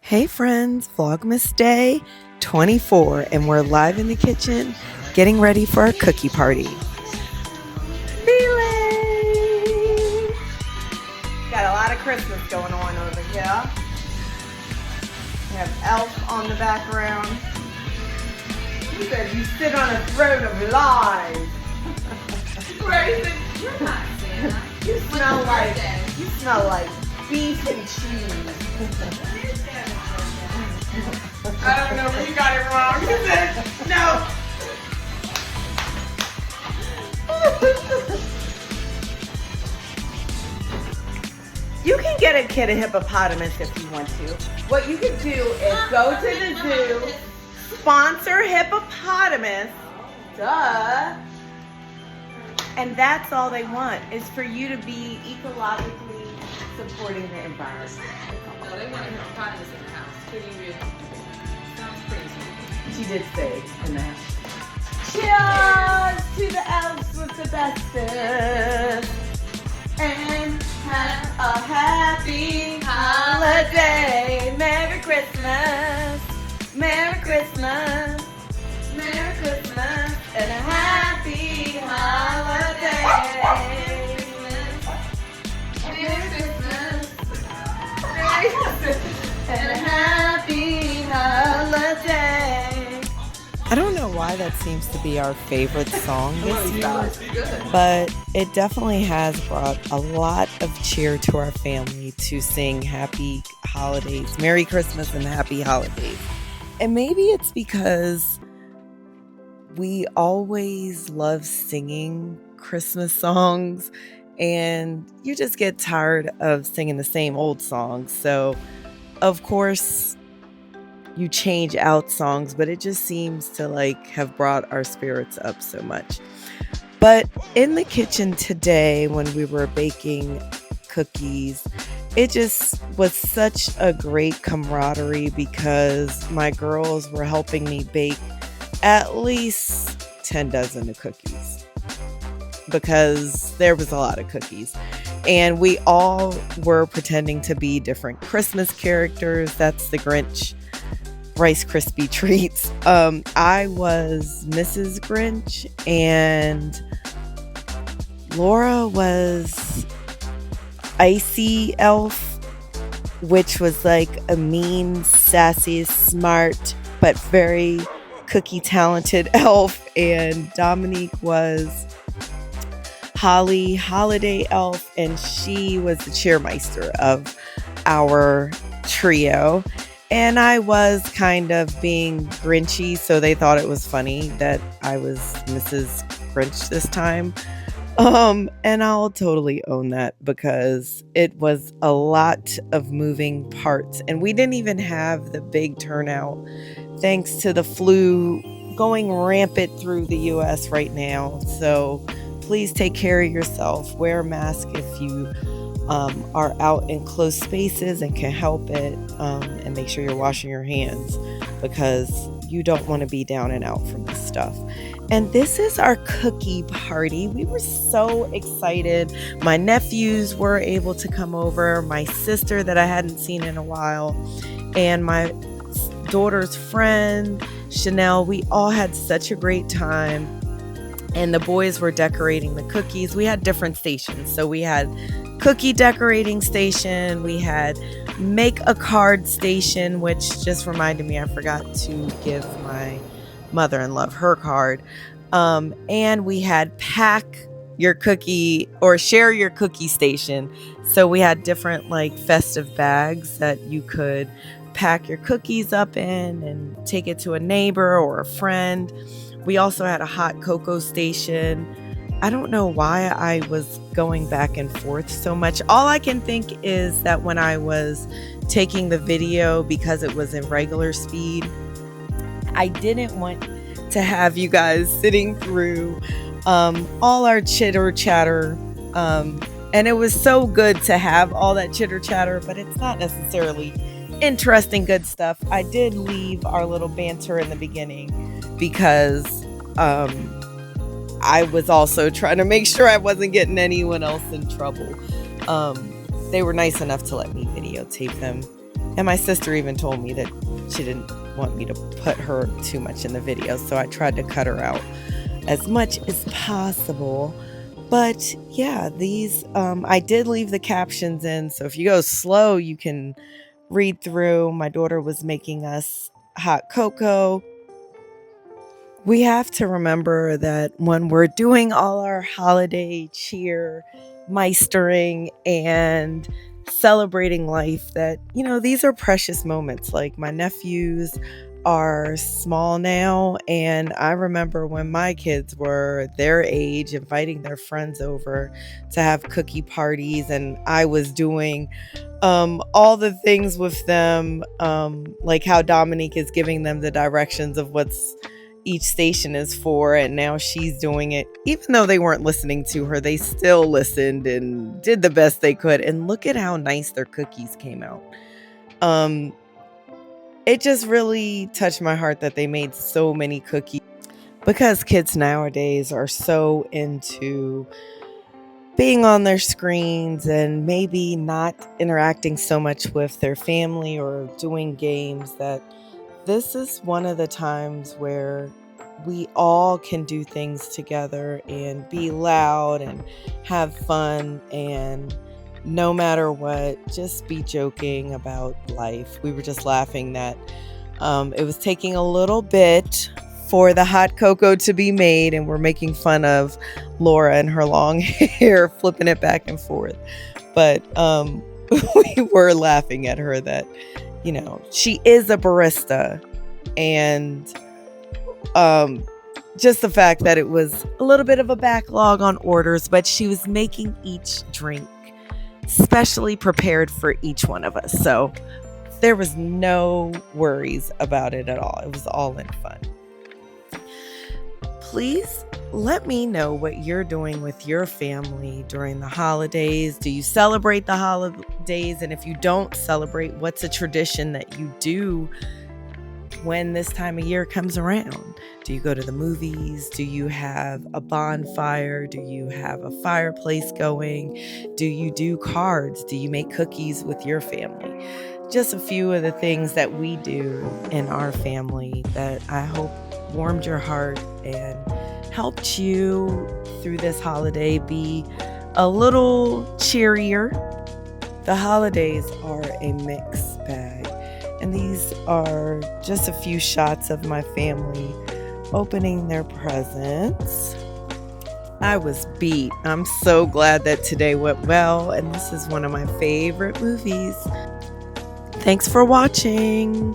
Hey friends, Vlogmas Day 24, and we're live in the kitchen getting ready for our cookie party. Relay! Got a lot of Christmas going on over here. We have elves on the background. He says you sit on a throne of lies. You're not Santa. You smell like beef and cheese. I don't know, but you got it wrong. You said no. You can get a kid a hippopotamus if you want to. What you can do is go to the zoo, sponsor hippopotamus, duh, and that's all they want is for you to be ecologically supporting the environment. No, they want a hippopotamus in the house. Pretty real. Sounds crazy. She did say in that. Cheers to the elves with the bestest. And have a happy holiday. Merry Christmas. Merry Christmas. Merry Christmas. And a happy holiday. Merry Christmas. Merry Christmas. And a happy holiday. I don't know why that seems to be our favorite song this year, but it definitely has brought a lot of cheer to our family to sing happy holidays, Merry Christmas and happy holidays. And maybe it's because we always love singing Christmas songs and you just get tired of singing the same old songs. So, of course, you change out songs, but it just seems to have brought our spirits up so much. But in the kitchen today, when we were baking cookies, it just was such a great camaraderie because my girls were helping me bake at least 10 dozen of cookies because there was a lot of cookies. And we all were pretending to be different Christmas characters. That's the Grinch Rice Krispie treats. I was Mrs. Grinch and Laura was Icy Elf, which was like a mean, sassy, smart, but very cookie talented elf. And Dominique was Holly, Holiday Elf, and she was the cheermeister of our trio. And I was kind of being Grinchy, so they thought it was funny that I was Mrs. Grinch this time. And I'll totally own that because it was a lot of moving parts. And we didn't even have the big turnout thanks to the flu going rampant through the US right now. So please take care of yourself. Wear a mask if you are out in close spaces and can help it, and make sure you're washing your hands because you don't want to be down and out from this stuff. And this is our cookie party. We were so excited. My nephews were able to come over, my sister that I hadn't seen in a while, and my daughter's friend, Chanel. We all had such a great time. And the boys were decorating the cookies. We had different stations. So we had cookie decorating station. We had make a card station, which just reminded me I forgot to give my mother-in-law her card. And we had pack your cookie or share your cookie station. So we had different festive bags that you could pack your cookies up in and take it to a neighbor or a friend. We also had a hot cocoa station. I don't know why I was going back and forth so much. All I can think is that when I was taking the video, because it was in regular speed, I didn't want to have you guys sitting through all our chitter chatter. And it was so good to have all that chitter chatter, but it's not necessarily interesting, good stuff. I did leave our little banter in the beginning because I was also trying to make sure I wasn't getting anyone else in trouble. They were nice enough to let me videotape them. And my sister even told me that she didn't want me to put her too much in the video, so I tried to cut her out as much as possible. But yeah, these I did leave the captions in, so if you go slow, you can read through. My daughter was making us hot cocoa. We have to remember that when we're doing all our holiday cheer, meistering, and celebrating life, that, you know, these are precious moments. Like, my nephews are small now, and I remember when my kids were their age inviting their friends over to have cookie parties, and I was doing all the things with them, like how Dominique is giving them the directions of what's each station is for, and now she's doing it. Even though they weren't listening to her, they still listened and did the best they could. And look at how nice their cookies came out. It just really touched my heart that they made so many cookies, because kids nowadays are so into being on their screens and maybe not interacting so much with their family or doing games, that this is one of the times where we all can do things together and be loud and have fun, and no matter what, just be joking about life. We were just laughing that it was taking a little bit for the hot cocoa to be made, and we're making fun of Laura and her long hair, flipping it back and forth. But we were laughing at her that, you know, she is a barista, and just the fact that it was a little bit of a backlog on orders, but she was making each drink specially prepared for each one of us. So there was no worries about it at all. It was all in fun. Please let me know what you're doing with your family during the holidays. Do you celebrate the holidays? And if you don't celebrate, what's a tradition that you do when this time of year comes around? Do you go to the movies? Do you have a bonfire? Do you have a fireplace going? Do you do cards? Do you make cookies with your family? Just a few of the things that we do in our family that I hope warmed your heart and helped you through this holiday be a little cheerier. The holidays are a mixed bag, and these are just a few shots of my family opening their presents. I was beat. I'm so glad that today went well, and this is one of my favorite movies. Thanks for watching.